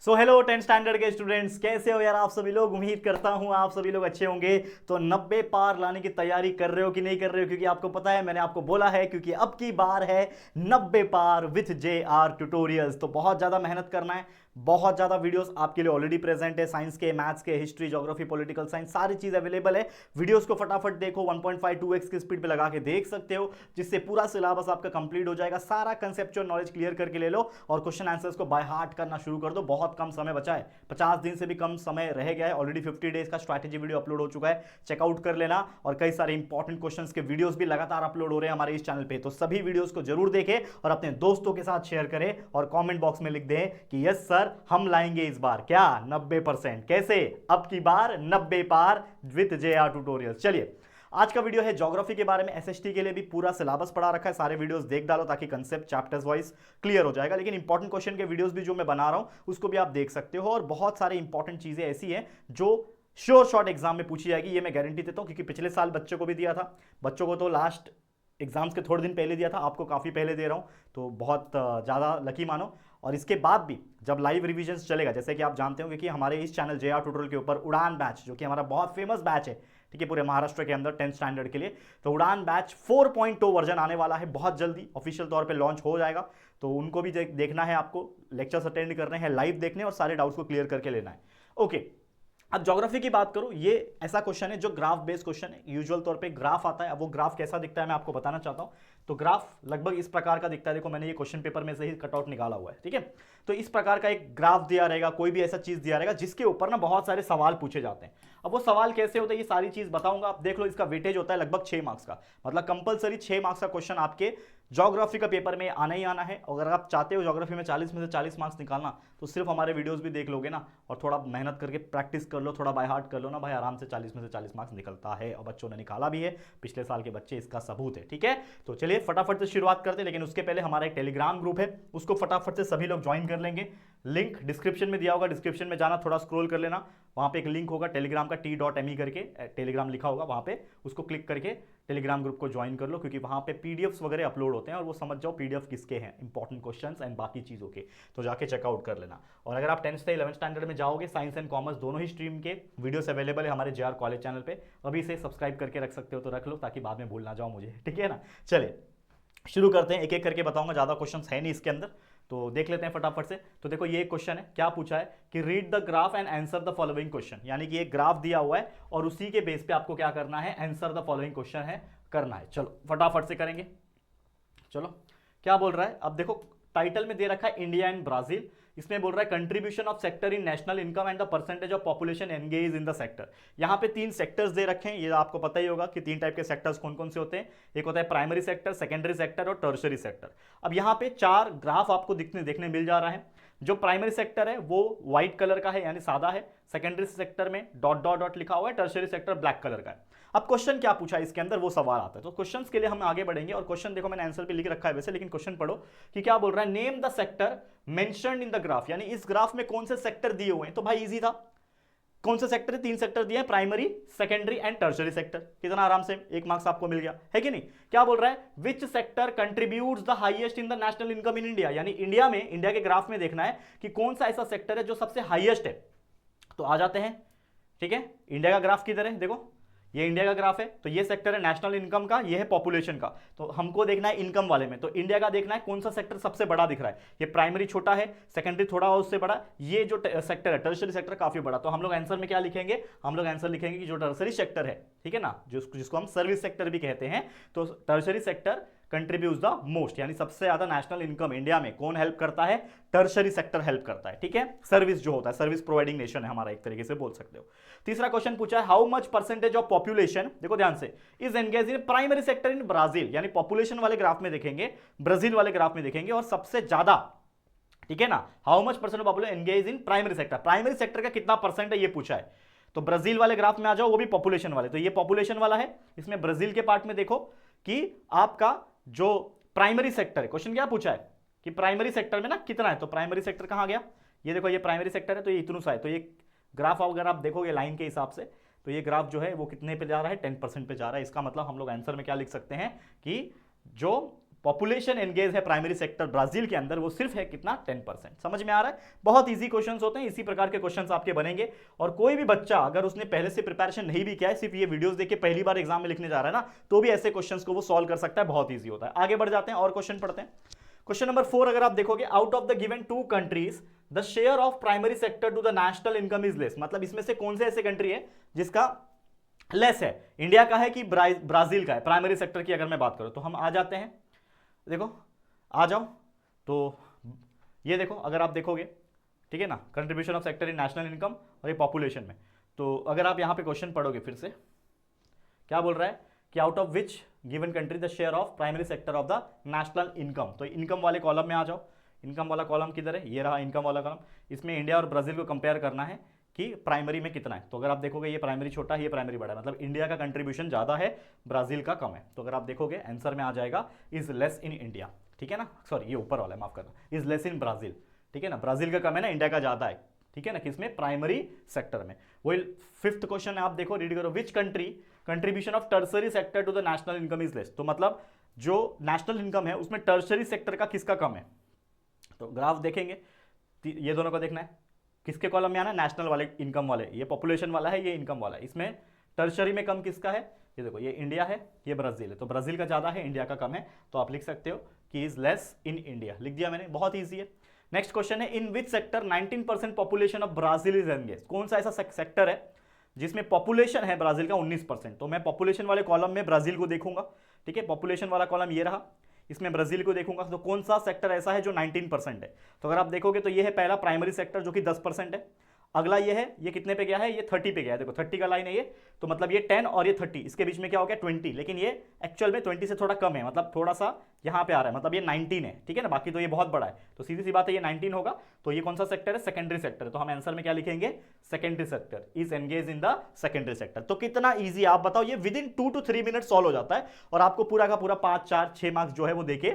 So hello 10th standard के students, कैसे हो यार आप सभी लोग। उम्मीद करता हूं आप सभी लोग अच्छे होंगे। तो 90 पार लाने की तैयारी कर रहे हो कि नहीं कर रहे हो, क्योंकि आपको पता है मैंने आपको बोला है, क्योंकि अब की बार है 90 पार विथ JR ट्यूटोरियल्स। तो बहुत ज़्यादा मेहनत करना है, बहुत ज़्यादा वीडियोस आपके लिए ऑलरेडी प्रेजेंट है। साइंस के, मैथ्स के, हिस्ट्री, ज्योग्राफी, पॉलिटिकल साइंस, सारी चीज़ अवेलेबल है। वीडियोस को फटाफट देखो, 1.5-2x की स्पीड पे लगा के देख सकते हो, जिससे पूरा सिलेबस आपका कंप्लीट हो जाएगा। सारा कंसेप्चुअल नॉलेज क्लियर करके ले लो और क्वेश्चन आंसर्स को बाय हार्ट करना शुरू कर दो। बहुत कम समय बचा है, 50 दिन से भी कम समय रह गया है। ऑलरेडी 50 डेज का स्ट्रैटेजी वीडियो अपलोड हो चुका है, चेकआउट कर लेना। और कई सारे इंपॉर्टेंट क्वेश्चंस के वीडियोस भी लगातार अपलोड हो रहे हैं हमारे इस चैनल पे। तो सभी वीडियोस को जरूर देखें और अपने दोस्तों के साथ शेयर करें और कमेंट बॉक्स में लिख दें कि यस सर, हम लाएंगे इस बार क्या 90%। कैसे? अब की बार 90 पार विद JR ट्यूटोरियल्स। चलिए, आज का वीडियो है ज्योग्राफी के बारे में। SST के लिए भी पूरा सिलेबस पढ़ा रखा है, सारे वीडियोस देख डालो ताकि कंसेप्ट चैप्टर्स वाइज क्लियर हो जाएगा। लेकिन इंपॉर्टेंट क्वेश्चन के वीडियोस भी जो मैं बना रहा हूं उसको भी आप देख सकते हो। और बहुत सारे इंपॉर्टेंट चीजें ऐसी हैं जो श्योर शॉर्ट एग्जाम में पूछी जाएगी, ये मैं गारंटी देता हूं, क्योंकि पिछले साल बच्चों को भी दिया था। बच्चों को तो लास्ट एग्जाम्स के थोड़े दिन पहले दिया था, आपको काफ़ी पहले दे रहा हूँ, तो बहुत ज़्यादा लकी मानो। और इसके बाद भी जब लाइव रिविजन्स चलेगा, जैसे कि आप जानते होंगे कि हमारे इस चैनल JR ट्यूटोरियल के ऊपर उड़ान बैच, जो कि हमारा बहुत फेमस बैच है, ठीक है, पूरे महाराष्ट्र के अंदर 10th स्टैंडर्ड के लिए, तो उड़ान बैच 4.0 वर्जन आने वाला है बहुत जल्दी, ऑफिशियल तौर पे लॉन्च हो जाएगा। तो उनको भी देखना है, आपको लेक्चर्स अटेंड करने हैं, लाइव देखने और सारे डाउट्स को क्लियर करके लेना है। ओके, अब ज्योग्राफी की बात करूं, ये ऐसा क्वेश्चन है जो ग्राफ बेस्ड क्वेश्चन है। यूजुअल तौर पे ग्राफ आता है। अब वो ग्राफ कैसा दिखता है मैं आपको बताना चाहता हूं। तो ग्राफ लगभग इस प्रकार का दिखता है। देखो, मैंने ये क्वेश्चन पेपर में से ही कटआउट निकाला हुआ है, ठीक है। तो इस प्रकार का एक ग्राफ दिया रहेगा, कोई भी ऐसा चीज दिया रहेगा जिसके ऊपर ना बहुत सारे सवाल पूछे जाते हैं। अब वो सवाल कैसे होते हैं, ये सारी चीज बताऊंगा। आप देख लो, इसका वेटेज होता है लगभग 6 मार्क्स का, मतलब कंपलसरी 6 मार्क्स का क्वेश्चन आपके ज्योग्राफी का पेपर में आना ही आना है। अगर आप चाहते हो ज्योग्राफी में 40 में से 40 मार्क्स निकालना, तो सिर्फ हमारे वीडियोस भी देख लोगे ना और थोड़ा मेहनत करके प्रैक्टिस कर लो, थोड़ा बाय हार्ट कर लो ना भाई, आराम से 40 में से 40 मार्क्स निकलता है। और बच्चों ने निकाला भी है, पिछले साल के बच्चे इसका सबूत है, ठीक है। तो चलिए फटाफट से शुरुआत करते हैं, लेकिन उसके पहले हमारा एक टेलीग्राम ग्रुप है, उसको फटाफट से सभी लोग ज्वाइन कर लेंगे। लिंक डिस्क्रिप्शन में दिया होगा, डिस्क्रिप्शन में जाना, थोड़ा स्क्रॉल कर लेना, वहां पे एक लिंक होगा टेलीग्राम का, t.me करके टेलीग्राम लिखा होगा, वहां पे उसको क्लिक करके टेलीग्राम ग्रुप को ज्वाइन कर लो, क्योंकि वहां पे पीडीएफ्स वगैरह अपलोड होते हैं और वो समझ जाओ पीडीएफ किसके हैं, इंपॉर्टेंट क्वेश्चंस एंड बाकी चीजों के, तो जाके चेकआउट कर लेना। और अगर आप 10th से 11th स्टैंडर्ड में जाओगे, साइंस एंड कॉमर्स दोनों ही स्ट्रीम के वीडियोस अवेलेबल है हमारे JR कॉलेज चैनल पे। अभी से सब्सक्राइब करके रख सकते हो तो रख लो, ताकि बाद में भूल ना जाओ मुझे, ठीक है ना। चलिए शुरू करते हैं, एक एक करके बताऊंगा, ज्यादा क्वेश्चंस है नहीं इसके अंदर, तो देख लेते हैं फटाफट से। तो देखो, ये क्वेश्चन है, क्या पूछा है कि read the graph and answer the following question, यानी कि एक ग्राफ दिया हुआ है और उसी के बेस पे आपको क्या करना है, आंसर द फॉलोइंग क्वेश्चन है करना है। चलो फटाफट से करेंगे। चलो क्या बोल रहा है, अब देखो टाइटल में दे रखा है इंडिया एंड ब्राजील, इसमें बोल रहा है contribution of sector in national income and the percentage of population engage in the sector. यहां पे 3 सेक्टर्स दे रखे हैं, ये आपको पता ही होगा कि 3 टाइप के सेक्टर्स कौन कौन से होते हैं। एक होता है प्राइमरी सेक्टर, सेकेंडरी सेक्टर और टर्शरी सेक्टर। अब यहां पे 4 ग्राफ आपको देखने मिल जा रहा है। जो प्राइमरी सेक्टर है वो व्हाइट कलर का है, यानी सादा है। सेकेंडरी सेक्टर में डॉट डॉट डॉट लिखा हुआ है। टर्शरी सेक्टर ब्लैक कलर का है। अब क्वेश्चन क्या पूछा है इसके अंदर, वो सवाल आता है। तो क्वेश्चंस के लिए हम आगे बढ़ेंगे और क्वेश्चन देखो, मैंने आंसर पे लिख रखा है वैसे, लेकिन क्वेश्चन पढ़ो कि क्या बोल रहा है। Name the sector mentioned in the graph, यानी इस ग्राफ में कौन से सेक्टर दिए हुए हैं। तो भाई इजी था, कौन से सेक्टर है, 3 सेक्टर दिए हैं, primary, secondary and tertiary sector. कितना आराम से 1 मार्क्स आपको मिल गया है कि नहीं। क्या बोल रहा है, which sector contributes the highest in the national income in India, यानी इंडिया में, इंडिया के ग्राफ में देखना है कि कौन सा ऐसा सेक्टर है जो सबसे हाईएस्ट है। तो आ जाते हैं, ठीक है। इंडिया का ग्राफ किधर है, देखो ये इंडिया का ग्राफ है, तो ये सेक्टर है नेशनल इनकम का, ये है पॉपुलेशन का। तो हमको देखना है इनकम वाले में, तो इंडिया का देखना है कौन सा सेक्टर सबसे बड़ा दिख रहा है। ये प्राइमरी छोटा है, सेकेंडरी थोड़ा और उससे बड़ा, ये जो सेक्टर है टर्शरी सेक्टर काफी बड़ा। तो हम लोग आंसर में क्या लिखेंगे, हम लोग आंसर लिखेंगे कि जो टर्शरी सेक्टर है, ठीक है ना, जिसको हम सर्विस सेक्टर भी कहते हैं, तो tertiary sector contributes the most, यानी सबसे ज्यादा नेशनल इनकम इंडिया में कौन हेल्प करता है, टर्शरी सेक्टर हेल्प करता है, ठीक है। सर्विस जो होता है, सर्विस प्रोवाइडिंग नेशन है हमारा, एक तरीके से बोल सकते हो। तीसरा क्वेश्चन पूछा है, how much percentage of population, देखो ध्यान से, is engage in primary sector in Brazil, यानी पॉपुलेशन वाले ग्राफ में देखेंगे, ब्राजील वाले ग्राफ में देखेंगे, और सबसे ज्यादा, ठीक है ना, how much percent of population engage in primary sector, primary sector का कितना परसेंट है ये पूछा है। तो ब्राजील वाले ग्राफ में आ जाओ, वो भी पॉपुलेशन वाले, तो ये पॉपुलेशन वाला है, इसमें ब्राजील के पार्ट में देखो कि आपका जो प्राइमरी सेक्टर है, क्वेश्चन क्या पूछा है कि प्राइमरी सेक्टर में ना कितना है। तो प्राइमरी सेक्टर कहां गया, ये देखो ये प्राइमरी सेक्टर है, तो ये इतना सा है। तो ये ग्राफ अगर आप देखोगे लाइन के हिसाब से, तो ये ग्राफ जो है वो कितने पे जा रहा है, 10% पे जा रहा है। इसका मतलब हम लोग आंसर में क्या लिख सकते हैं कि जो पॉपुलेशन एंगेज है प्राइमरी सेक्टर ब्राजील के अंदर, वो सिर्फ है कितना 10%। समझ में आ रहा है? बहुत इजी क्वेश्चंस होते हैं, इसी प्रकार के क्वेश्चंस आपके बनेंगे। और कोई भी बच्चा अगर उसने पहले से प्रिपरेशन नहीं भी किया है, सिर्फ ये वीडियोस देख के पहली बार एग्जाम में लिखने जा रहा है ना, तो भी ऐसे क्वेश्चंस को वो सॉल्व कर सकता है, बहुत ईजी होता है। आगे बढ़ जाते हैं और क्वेश्चन पढ़ते हैं। क्वेश्चन नंबर 4 अगर आप देखोगे, out of the given 2 countries the share of primary sector to the national income is less. मतलब इसमें से कौन से ऐसे कंट्री है जिसका लेस है? इंडिया का है कि ब्राजील का है? प्राइमरी सेक्टर की अगर मैं बात करूं तो हम आ जाते हैं, देखो आ जाओ, तो ये देखो अगर आप देखोगे, ठीक है ना, contribution of sector in national income और ये पॉपुलेशन में, तो अगर आप यहां पे क्वेश्चन पढ़ोगे फिर से क्या बोल रहा है कि out of which given country the share of primary sector of the national income. तो इनकम वाले कॉलम में आ जाओ। इनकम वाला कॉलम किधर है? ये रहा इनकम वाला कॉलम। इसमें इंडिया और ब्राजील को कंपेयर करना है कि प्राइमरी में कितना है। तो अगर आप देखोगे ये प्राइमरी छोटा है, ये प्राइमरी बड़ा है, मतलब इंडिया का कंट्रीब्यूशन ज्यादा है, ब्राजील का कम है। तो अगर आप देखोगे आंसर में आ जाएगा इज लेस इन इंडिया, ठीक है ना, सॉरी ये ऊपर वाला है, माफ करना, इज लेस इन ब्राजील, ठीक है ना, ब्राजील का कम है ना, इंडिया का ज्यादा है, ठीक है ना, किसमें? प्राइमरी सेक्टर में। वही 5th क्वेश्चन है, आप देखो रीड करो, which country contribution of tertiary sector to the national income is less. तो मतलब जो नेशनल इनकम है उसमें टर्सरी सेक्टर का किसका कम है? तो ग्राफ देखेंगे, ये दोनों को देखना है, किसके कॉलम में आना है? नेशनल वाले इनकम वाले, ये पॉपुलेशन वाला है, ये इनकम वाला है। इसमें टर्शरी में कम किसका है? ये देखो, ये इंडिया है, ये ब्राजील है, तो ब्राजील का ज्यादा है, इंडिया का कम है, तो आप लिख सकते हो कि इज लेस इन इंडिया। लिख दिया मैंने, बहुत ईजी है। नेक्स्ट क्वेश्चन है, in which sector 19% population of Brazil is engage. कौन सा ऐसा सेक्टर है जिसमें पॉपुलेशन है ब्राजील का 19%? तो मैं पॉपुलेशन वाले कॉलम में ब्राजील को देखूंगा, ठीक है, पॉपुलेशन वाला कॉलम ये रहा, इसमें ब्राजील को देखूंगा, तो कौन सा सेक्टर ऐसा है जो 19% है? तो अगर आप देखोगे तो ये है पहला प्राइमरी सेक्टर जो कि 10% है। अगला ये है, ये कितने पे गया है? ये 30 पे गया है, देखो 30 का लाइन है ये, तो मतलब ये 10 और ये 30, इसके बीच में क्या हो गया? 20, लेकिन ये एक्चुअल में 20 से थोड़ा कम है, मतलब थोड़ा सा यहाँ पे आ रहा है, मतलब ये 19 है, ठीक है ना, बाकी तो ये बहुत बड़ा है, तो सीधी सी बात है ये 19 होगा। तो ये कौन सा सेक्टर है? सेकेंडरी सेक्टर है। तो हम आंसर में क्या लिखेंगे? Secondary sector is engage in the secondary sector. तो कितना ईजी आप बताओ, ये with in 2 to 3 minute solve हो जाता है और आपको पूरा का पूरा 5, 4, 6 मार्क्स जो है वो देके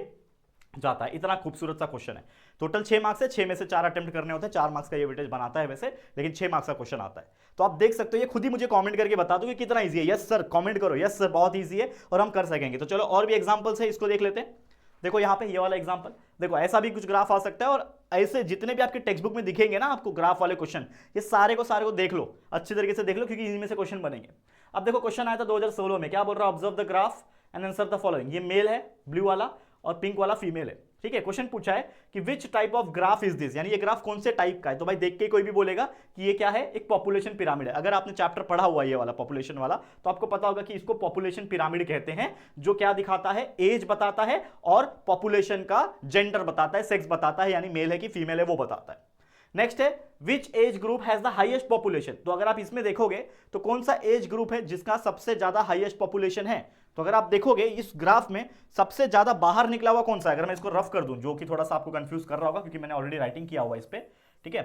जाता है। इतना खूबसूरत सा क्वेश्चन है। टोटल 6 मार्क्स है, 6 में से 4 अटेम्प्ट करने होते हैं, 4 मार्क्स का ये वेटेज बनाता है वैसे, लेकिन 6 मार्क्स का क्वेश्चन आता है। तो आप देख सकते हो, ये खुद ही मुझे कमेंट करके बता दो कि कितना इजी है। यस सर कमेंट करो, यस सर बहुत इजी है और हम कर सकेंगे। तो चलो और भी एग्जांपल्स है, इसको देख लेते हैं। देखो यहाँ पे ये वाला एग्जांपल देखो, ऐसा भी कुछ ग्राफ आ सकता है और ऐसे जितने भी आपके टेक्स्ट बुक में दिखेंगे ना आपको ग्राफ वाले क्वेश्चन, ये सारे को देख लो, अच्छी तरीके से देख लो, क्योंकि इनमें से क्वेश्चन बनेंगे। अब देखो क्वेश्चन आया था 2016 में, क्या बोल रहा है? Observe the graph and answer the following. ये मेल है ब्लू वाला और पिंक वाला फीमेल है, ठीक है। क्वेश्चन पूछा है कि which type of graph is this, यानी ये ग्राफ कौन से टाइप का है। तो भाई देख के कोई भी बोलेगा कि ये क्या है, एक पॉपुलेशन पिरामिड है। अगर आपने चैप्टर पढ़ा हुआ ये वाला पॉपुलेशन वाला, तो आपको पता होगा कि इसको पॉपुलेशन पिरामिड कहते हैं, जो क्या दिखाता है? एज बताता है और पॉपुलेशन का जेंडर बताता है, सेक्स बताता है, यानी मेल है कि फीमेल है वो बताता है। नेक्स्ट है which age group has the highest population. तो अगर आप इसमें देखोगे तो कौन सा एज ग्रुप है जिसका सबसे ज्यादा हाईएस्ट पॉपुलेशन है। तो अगर आप देखोगे इस ग्राफ में सबसे ज्यादा बाहर निकला हुआ कौन सा है, अगर मैं इसको रफ कर दूं, जो कि थोड़ा सा आपको कंफ्यूज कर रहा होगा क्योंकि मैंने ऑलरेडी राइटिंग किया हुआ इस पे, ठीक है,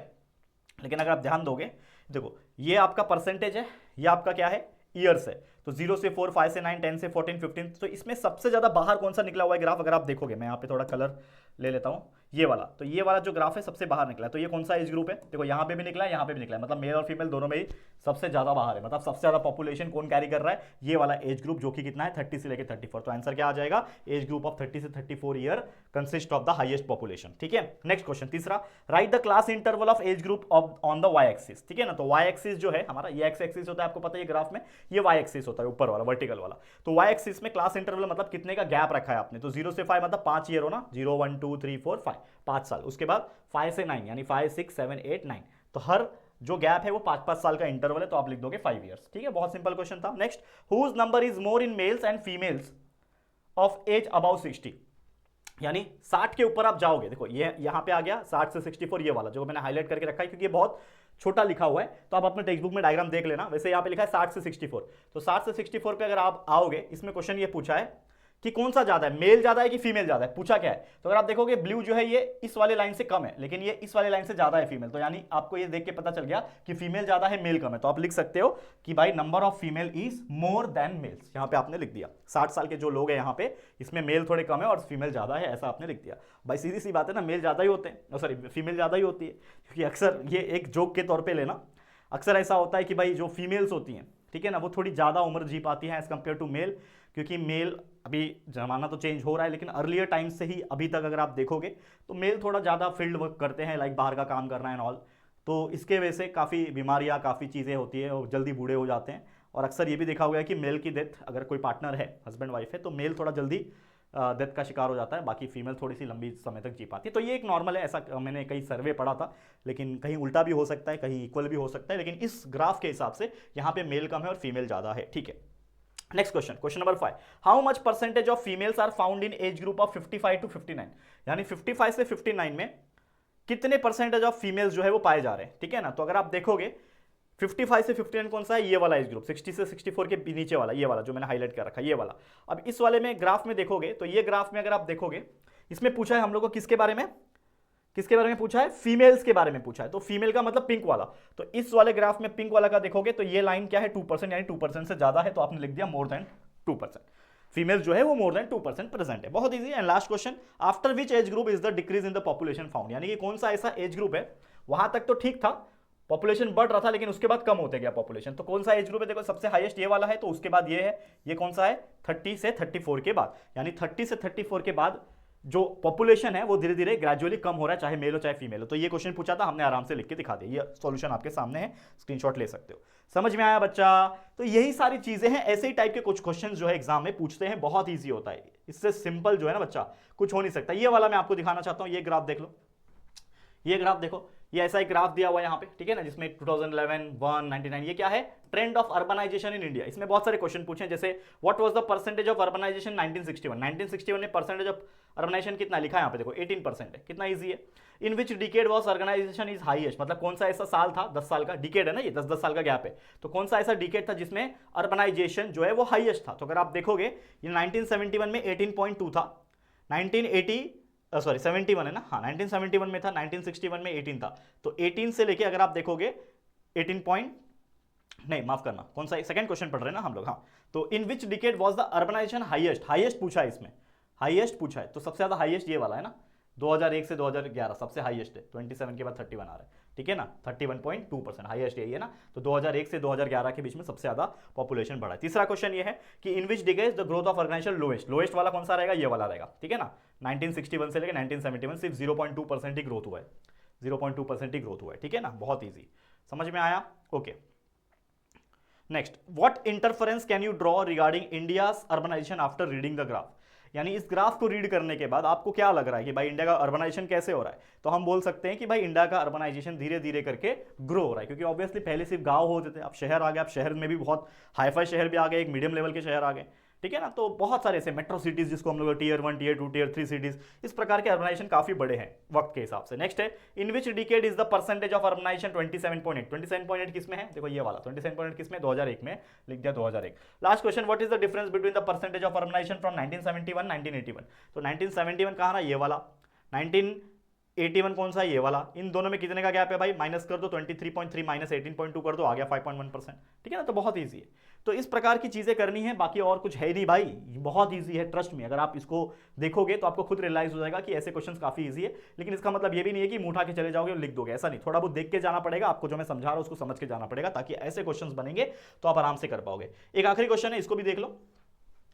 लेकिन अगर आप ध्यान दोगे, देखो ये आपका परसेंटेज है, ये आपका क्या है? ईयर्स है। तो 0 से 4, 5 से 9, 10 से 14, 15, तो इसमें सबसे ज्यादा बाहर कौन सा निकला हुआ है ग्राफ? अगर आप देखोगे, मैं यहाँ पे थोड़ा कलर ले लेता हूँ, ये वाला, तो ये वाला जो ग्राफ है सबसे बाहर निकला है। तो ये कौन सा एज ग्रुप है? देखो यहाँ पे भी निकला है, यहाँ पे भी निकला है, मतलब मेल और फीमेल दोनों में ही सबसे ज्यादा बाहर है, मतलब सबसे ज्यादा पॉपुलेशन कौन कैरी कर रहा है? ये वाला एज ग्रुप, जो कि कितना है? 30 से लेकर 34। तो आंसर क्या आ जाएगा? एज ग्रुप ऑफ 30 से 34 year consist of the highest population, ठीक है। नेक्स्ट क्वेश्चन तीसरा, write the class interval of age group on the y axis, ठीक है ना। तो वाई एक्सिस जो है हमारा, ये एक्स एक्सिस होता है, आपको पता है ये ग्राफ में, ये वाई एक्सिस होता है ऊपर वाला वर्टिकल वाला। तो वाई एक्सिस में क्लास इंटरवल मतलब कितने का गैप रखा है आपने? तो 0 से 5 मतलब 5 ईयर हो ना, 0, 1, 2, 3, 4, 5, 5 साल। उसके बाद 5 से 9 यानी 5, 6, 7, 8, 9, तो हर जो गैप है वो 5-5 साल का इंटरवल है, तो आप लिख दोगे 5 इयर्स, ठीक है। बहुत सिंपल क्वेश्चन था। Next, whose number is more in males and females of age about 60, यानी 60 के ऊपर आप जाओगे, देखो ये यहां पे आ गया 60 से 64, ये वाला जो मैंने हाईलाइट करके रखा है क्योंकि ये बहुत छोटा लिखा हुआ है, तो आप अपने टेक्स्ट बुक में डायग्राम देख लेना। वैसे यहाँ पे लिखा है 60 से 64, तो 60 से 64 पे अगर आप आओगे, इसमें क्वेश्चन ये पूछा है कि कौन सा ज्यादा है, मेल ज्यादा है कि फीमेल ज्यादा है, पूछा क्या है। तो अगर आप देखोगे ब्लू जो है ये इस वाले लाइन से कम है, लेकिन ये इस वाले लाइन से ज्यादा है फीमेल, तो यानी आपको ये देख के पता चल गया कि फीमेल ज्यादा है मेल कम है। तो आप लिख सकते हो कि भाई number of female is more than males, यहाँ पे आपने लिख दिया। 60 साल के जो लोग हैं यहाँ पे, इसमें मेल थोड़े कम है और फीमेल ज्यादा है, ऐसा आपने लिख दिया। भाई सीधी सी बात है ना, मेल ज्यादा ही होते हैं, सॉरी फीमेल ज्यादा ही होती है, क्योंकि अक्सर ये एक जोक के तौर पर लेना, अक्सर ऐसा होता है कि भाई जो फीमेल्स होती हैं, ठीक है ना, वो थोड़ी ज़्यादा उम्र जी पाती हैं एज कम्पेयर टू मेल, क्योंकि मेल अभी जमाना तो चेंज हो रहा है, लेकिन अर्लियर टाइम से ही अभी तक अगर आप देखोगे तो मेल थोड़ा ज़्यादा फील्ड वर्क करते हैं, लाइक बाहर का काम करना एंड ऑल। तो इसके वजह से काफ़ी बीमारियाँ, काफ़ी चीज़ें होती है और जल्दी बूढ़े हो जाते हैं। और अक्सर ये भी देखा हुआ है कि मेल की डेथ, अगर कोई पार्टनर है, हस्बैंड वाइफ है, तो मेल थोड़ा जल्दी डेथ का शिकार हो जाता है, बाकी फीमेल थोड़ी सी लंबी समय तक जी पाती है। तो ये एक नॉर्मल है, ऐसा मैंने कई सर्वे पढ़ा था, लेकिन कहीं उल्टा भी हो सकता है, कहीं इक्वल भी हो सकता है, लेकिन इस ग्राफ के हिसाब से यहाँ पे मेल कम है और फीमेल ज़्यादा है। ठीक है, next question, question number 5, how much percentage of females are found in age group of 55 to 59, यानी 55 से 59 में कितने परसेंटेज ऑफ फीमेल्स जो है वो पाए जा रहे हैं। ठीक है ना, तो अगर आप देखोगे 55 से 59 कौन सा है, ये वाला एज ग्रुप, 60 से 64 के नीचे वाला, ये वाला जो मैंने हाईलाइट कर रखा है, ये वाला। अब इस वाले में ग्राफ में देखोगे तो ये ग्राफ में अगर आप देखोगे, इसमें पूछा है हम लोग को किसके बारे में, किसके बारे में पूछा है, फीमेल्स के बारे में पूछा है। तो फीमेल का मतलब पिंक वाला, तो इस वाले ग्राफ में पिंक वाला का देखोगे तो ये लाइन क्या है, 2%, यानी 2% से ज्यादा है, तो आपने लिख दिया मोर देन 2%। फीमेल जो है वो मोर देन 2% प्रेजेंट है, बहुत easy. And last question, after which age group is the decrease in the population found, यानी कि कौन सा ऐसा एज ग्रुप है, वहां तक तो ठीक था, पॉपुलेशन बढ़ रहा था, लेकिन उसके बाद कम होते गया पॉपुलेशन। तो कौन सा एज ग्रुप है, देखो सबसे हाईएस्ट ये वाला है, तो उसके बाद ये है, ये कौन सा है, 30 से 34 के बाद, यानी 30 से 34 के बाद जो पॉपुलेशन है वो धीरे धीरे ग्रेजुअली कम हो रहा है, चाहे मेल हो चाहे फीमेल हो। तो ये क्वेश्चन पूछा था, हमने आराम से लिख के दिखा दिया, ये सॉल्यूशन आपके सामने है, स्क्रीनशॉट ले सकते हो। समझ में आया बच्चा? तो यही सारी चीजें हैं, ऐसे ही टाइप के कुछ क्वेश्चन जो है एग्जाम में पूछते हैं, बहुत ईजी होता है, इससे सिंपल जो है ना बच्चा कुछ हो नहीं सकता। ये वाला मैं आपको दिखाना चाहता हूं, ये ग्राफ देख लो, ये ग्राफ देखो, ये ऐसा एक ग्राफ दिया हुआ है यहाँ पे, ठीक है ना, जिसमें 2011, 1, 99, ये क्या है, trend of urbanisation in India. इसमें बहुत सारे क्वेश्चन पूछे, जैसे what was the percentage of urbanisation 1961 में परसेंटेज ऑफ अर्बनाइजेशन कितना लिखा है यहाँ पे, देखो 18% है, कितना ईजी है। In which decade was organisation is highest, मतलब कौन सा ऐसा साल था, 10 साल का डिकेड है ना, ये 10-10 साल का गैप है, तो कौन सा ऐसा डिकेड था जिसमें अर्बनाइजेशन जो है वो हाईएस्ट था। तो अगर आप देखोगे ये 1971 में 18.2 था, 71 है ना, हाँ 1971 में था, 1961 में 18 था, तो 18 से लेके अगर आप देखोगे 18 पॉइंट, नहीं माफ करना, कौन सा सेकंड क्वेश्चन पढ़ रहे हैं ना हम लोग, हाँ। तो in which decade was the urbanisation highest, highest पूछा है इसमें, हाईएस्ट पूछा है, तो सबसे ज्यादा हाईएस्ट ये वाला है ना, 2001 से 2011 सबसे हाईएस्ट है, 27 के बाद 31 आ रहा है, ठीक है ना, 31.2% हाईएस्ट यही है ना। तो 2001 से 2011 के बीच में सबसे ज्यादा पॉपुलेशन बढ़ा है। तीसरा क्वेश्चन ये है कि in which decade the growth of organisation lowest, lowest वाला कौन सा रहेगा, ये वाला रहेगा, ठीक है ना। 1961 से लेकर 1971 सिर्फ 0.2% ही ग्रोथ हुआ है, 0.2% ही ग्रोथ हुआ है, ठीक है ना, बहुत ईजी, समझ में आया, okay. Next, what interference can you draw regarding India's urbanisation after reading the graph, यानी इस ग्राफ को रीड करने के बाद आपको क्या लग रहा है कि भाई इंडिया का अर्बनाइजेशन कैसे हो रहा है। तो हम बोल सकते हैं कि भाई इंडिया का अर्बनाइजेशन धीरे धीरे करके ग्रो हो रहा है, क्योंकि ऑब्वियसली पहले सिर्फ गांव होते थे, अब शहर आ गए, अब शहर में भी बहुत हाईफाई शहर भी आ गए, एक मीडियम लेवल के शहर आ गए, ठीक है ना। तो बहुत सारे ऐसे मेट्रो सिटीज जिसको हम लोग टियर 1, टियर 2, टियर 3 सिटीज, इस प्रकार के अर्बनाइजेशन काफी बड़े हैं वक्त के हिसाब से। नेक्स्ट है, in which decade is the percentage of urbanisation 27.8, 27.8 किसमें है, देखो ये वाला 27.8 किसमें, 2001 में, लिख दिया 2001। Last question, what is the difference between the percentage of urbanisation from 1971 1981, तो 1971 कहा ना ये वाला, 1981 कौन सा है, ये वाला, इन दोनों में कितने का गैप है भाई, माइनस कर दो, 23.3 माइनस 18.2 कर दो, आ गया 5.1%, ठीक है ना। तो बहुत ईजी है, तो इस प्रकार की चीजें करनी है, बाकी और कुछ है नहीं भाई, बहुत ईजी है, ट्रस्ट में। अगर आप इसको देखोगे तो आपको खुद रियलाइज हो जाएगा कि ऐसे क्वेश्चंस काफी ईजी है, लेकिन इसका मतलब ये भी नहीं है कि मुंह उठा के चले जाओगे और लिख दोगे, ऐसा नहीं, थोड़ा बहुत देख के जाना पड़ेगा आपको, जो मैं समझा रहा हूं उसको समझ के जाना पड़ेगा, ताकि ऐसे क्वेश्चंस बनेंगे तो आप आराम से कर पाओगे। एक आखिरी क्वेश्चन है, इसको भी देख लो,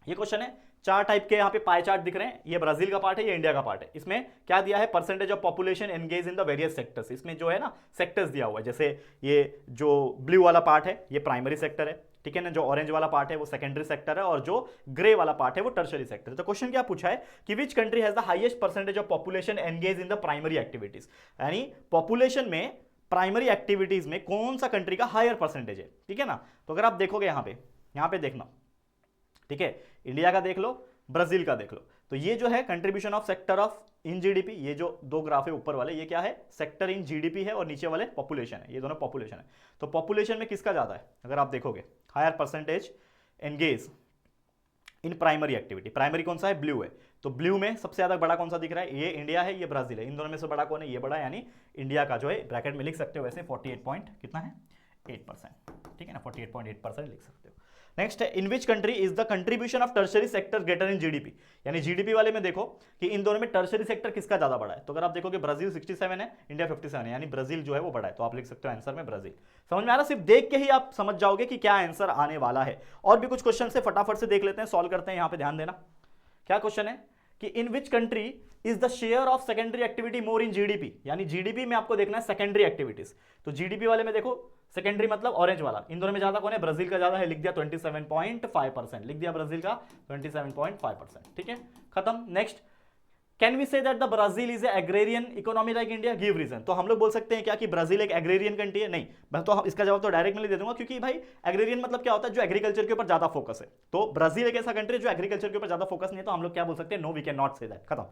ये क्वेश्चन है, चार टाइप के यहाँ पे पाई चार्ट दिख रहे हैं, ये ब्राजील का पार्ट है, ये इंडिया का पार्ट है। इसमें क्या दिया है, percentage of population engage in the various sectors, इसमें जो है ना सेक्टर्स दिया हुआ है, जैसे ये जो ब्लू वाला पार्ट है ये प्राइमरी सेक्टर है, ठीक है ना, जो ऑरेंज वाला पार्ट है वो सेकेंडरी सेक्टर है, और जो ग्रे वाला पार्ट है वो टर्शरी सेक्टर है। तो क्वेश्चन क्या पूछा है कि विच country has the highest percentage of population engage in the primary activities, यानी पॉपुलेशन में प्राइमरी एक्टिविटीज में कौन सा कंट्री का हायर परसेंटेज है, ठीक है ना। तो अगर आप देखोगे यहाँ पे देखना, ठीक है, इंडिया का देख लो, ब्राजील का देख लो, तो ये जो है contribution of sector of in GDP, ये जो दो ग्राफ है ऊपर वाले, ये क्या है, सेक्टर इन जीडीपी है, और नीचे वाले पॉपुलेशन है, ये दोनों पॉपुलेशन है। तो पॉपुलेशन में किसका ज्यादा है, अगर आप देखोगे higher percentage engage in primary activity, primary कौन सा है, ब्लू है, तो ब्लू में सबसे ज्यादा बड़ा कौन सा दिख रहा है, ये इंडिया है, ये ब्राजील है, इन दोनों में से बड़ा कौन है, ये बड़ा है, यानी इंडिया का जो है, ब्रैकेट में लिख सकते हो वैसे 48 पॉइंट कितना है, 8%, ठीक है ना, 48.8% लिख सकते हो। नेक्स्ट है, in which country is the contribution of tertiary sector greater in GDP, यानी जीडीपी वाले में देखो कि इन दोनों में टर्शरी सेक्टर किसका ज्यादा बड़ा है। तो अगर आप देखोगे ब्राजील 67 है, इंडिया 57 है, यानी ब्राजील जो है वो बड़ा है, तो आप लिख सकते हो आंसर में ब्राजील। समझ में आ रहा, सिर्फ देख के ही आप समझ जाओगे कि क्या आंसर आने वाला है। और भी कुछ क्वेश्चन से फटाफट से देख लेते हैं, सॉल्व करते हैं, यहाँ पे ध्यान देना। क्या क्वेश्चन है कि in which country is the share of secondary activity more in GDP, यानी जीडीपी में आपको देखना है सेकेंडरी एक्टिविटीज। तो जीडीपी वाले में देखो सेकेंडरी मतलब ऑरेंज वाला, इन दोनों में ज्यादा कौन है, ब्राजील का ज्यादा है, लिख दिया 27.5%, लिख दिया ब्राजील का 27.5%। ठीक है, खत्म। Next, can we say that the Brazil is agrarian economy like India, give reason. तो हम लोग बोल सकते हैं क्या कि ब्राजील एक एग्रेरियन कंट्री है? नहीं, मैं तो इसका जवाब तो डायरेक्ट में दे दूंगा, क्योंकि भाई एग्रेरियन मतलब क्या होता है, जो एग्रीकल्चर के ऊपर ज्यादा फोकस है। तो ब्राजील एक ऐसा कंट्री जो एग्रीकल्चर के ऊपर ज्यादा फोकस नहीं है, तो हम लोग क्या बोल सकते हैं, no we can not say that. खत्म।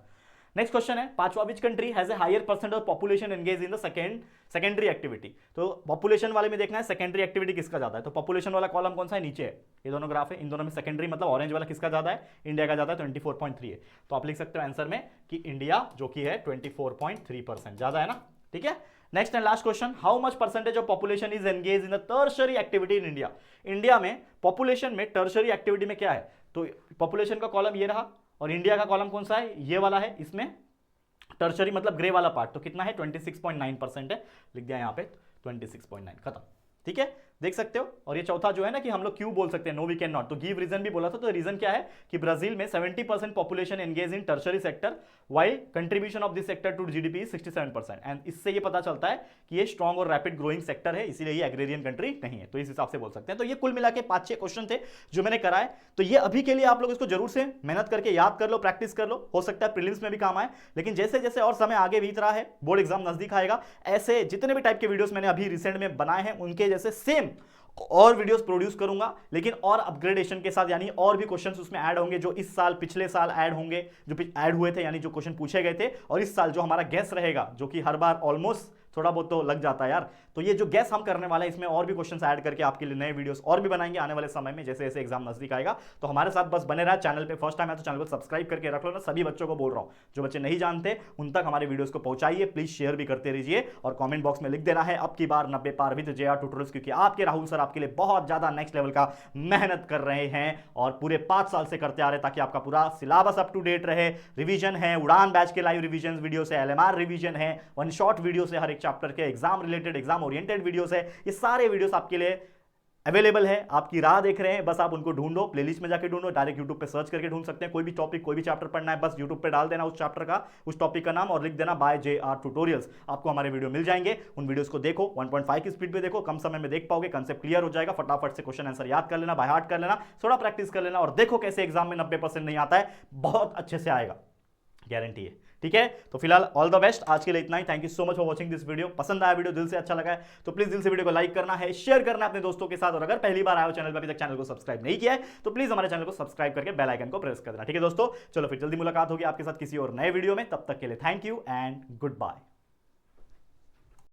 नेक्स्ट क्वेश्चन है पांचवा, which country has a higher percent of population engage in the secondary activity. तो पॉपुलेशन वाले में देखना है सेकेंडरी एक्टिविटी किसका ज्यादा है। तो पॉपुलेशन वाला कॉलम कौन सा है, नीचे है, ये दोनों ग्राफ है, इन दोनों में सेकेंडरी मतलब ऑरेंज वाला किसका ज्यादा है, इंडिया का ज्यादा है, 24.3 है। तो आप लिख सकते हो आंसर में कि इंडिया जो कि है 24.3% ज्यादा है ना। ठीक है, next and last question, how much percentage of population is engage in the tertiary activity in India. India में पॉपुलेशन में टर्शरी एक्टिविटी में क्या है, तो पॉपुलेशन का कॉलम ये रहा और इंडिया का कॉलम कौन सा है, ये वाला है, इसमें टर्शरी मतलब ग्रे वाला पार्ट, तो कितना है 26.9% है, लिख दिया यहां पे 26.9। खत्म। ठीक है, देख सकते हो। और ये चौथा जो है ना कि हम लोग क्यों बोल सकते हैं नो वी कैन नॉट, तो गिव रीजन भी बोला था। तो रीजन क्या है कि ब्राजील में 70% population engage in tertiary sector, while contribution of this sector to GDP is 67%। And इससे ये पता चलता है कि ये स्ट्रॉन्ग और रैपिड ग्रोइंग सेक्टर है, इसीलिए ये एग्रेरियन कंट्री नहीं है। तो इस हिसाब से बोल सकते हैं। तो ये कुल मिला के 5-6 क्वेश्चन थे जो मैंने कराए। तो ये अभी के लिए आप लोग इसको जरूर से मेहनत करके याद कर लो, प्रैक्टिस कर लो, हो सकता है प्रीलिम्स में भी काम आए। लेकिन जैसे जैसे और समय आगे बीत रहा है, बोर्ड एग्जाम नजदीक आएगा, ऐसे जितने भी टाइप के वीडियोस मैंने अभी रिसेंट में बनाए हैं उनके जैसे सेम और वीडियोस प्रोड्यूस करूंगा, लेकिन और अपग्रेडेशन के साथ, यानी और भी क्वेश्चंस उसमें ऐड होंगे जो इस साल पिछले साल ऐड होंगे, जो ऐड हुए थे, यानी जो क्वेश्चन पूछे गए थे, और इस साल जो हमारा गेस रहेगा, जो कि हर बार ऑलमोस्ट थोड़ा बहुत तो लग जाता है यार। तो ये जो गैस हम करने वाले हैं, इसमें और भी क्वेश्चंस ऐड करके आपके लिए नए वीडियोस और भी बनाएंगे आने वाले समय में, जैसे जैसे एग्जाम नजदीक आएगा। तो हमारे साथ बस बने रहा। चैनल पे फर्स्ट टाइम है तो चैनल को सब्सक्राइब करके रख लो ना, सभी बच्चों को बोल रहा हूं, जो बच्चे नहीं जानते उन तक हमारे वीडियोस को पहुंचाइए, प्लीज शेयर भी करते रहिए, और कमेंट बॉक्स में लिख देना है अब की बार 90 पार विद JR ट्यूटोरियल्स, क्योंकि आपके राहुल सर आपके लिए बहुत ज्यादा नेक्स्ट लेवल का मेहनत कर रहे हैं और पूरे 5 साल से करते आ रहे, ताकि आपका पूरा सिलेबस अप टू डेट रहे। रिवीजन है, उड़ान बैच के लाइव रिवीजन वीडियो से, LMR रिवीजन है, वन शॉट वीडियो से हर एक चैप्टर के, exam related, exam oriented videos है। ये सारे वीडियोस आपके लिए अवेलेबल है, आपकी राह देख रहे हैं, बस आप उनको ढूंढो, प्लेलिस्ट में जाके ढूंढो, डायरेक्ट यूट्यूब पे सर्च करके ढूंढ सकते हैं। कोई भी टॉपिक, कोई भी चैप्टर पढ़ना है, बस यूट्यूब पे डाल देना उस चैप्टर का, उस टॉपिक का नाम, और लिख देना बाय JR ट्यूटोरियल्स, आपको हमारे वीडियो मिल जाएंगे। उन वीडियोस को देखो, 1.5 की स्पीड पे देखो, कम समय में देख पाओगे, कंसेप्ट क्लियर हो जाएगा, फटाफट से क्वेश्चन आंसर याद कर लेना, बाय हार्ट कर लेना, थोड़ा प्रैक्टिस कर लेना, और देखो कैसे एग्जाम में 90% नहीं आता है, बहुत अच्छे से आएगा, गारंटी है। ठीक है, तो फिलहाल ऑल द बेस्ट, आज के लिए इतना ही। Thank you so much for watching this video. पसंद आया वीडियो, दिल से अच्छा लगा है तो प्लीज दिल से वीडियो को लाइक करना है, शेयर करना है अपने दोस्तों के साथ, और अगर पहली बार आए हो चैनल पर, अभी तक चैनल को सब्सक्राइब नहीं किया है तो प्लीज हमारे चैनल को सब्सक्राइब करके बेल आइकन को प्रेस कर देना। ठीक है दोस्तों, चलो फिर जल्दी मुलाकात होगी आपके साथ किसी और नए वीडियो में, तब तक के लिए thank you and good bye.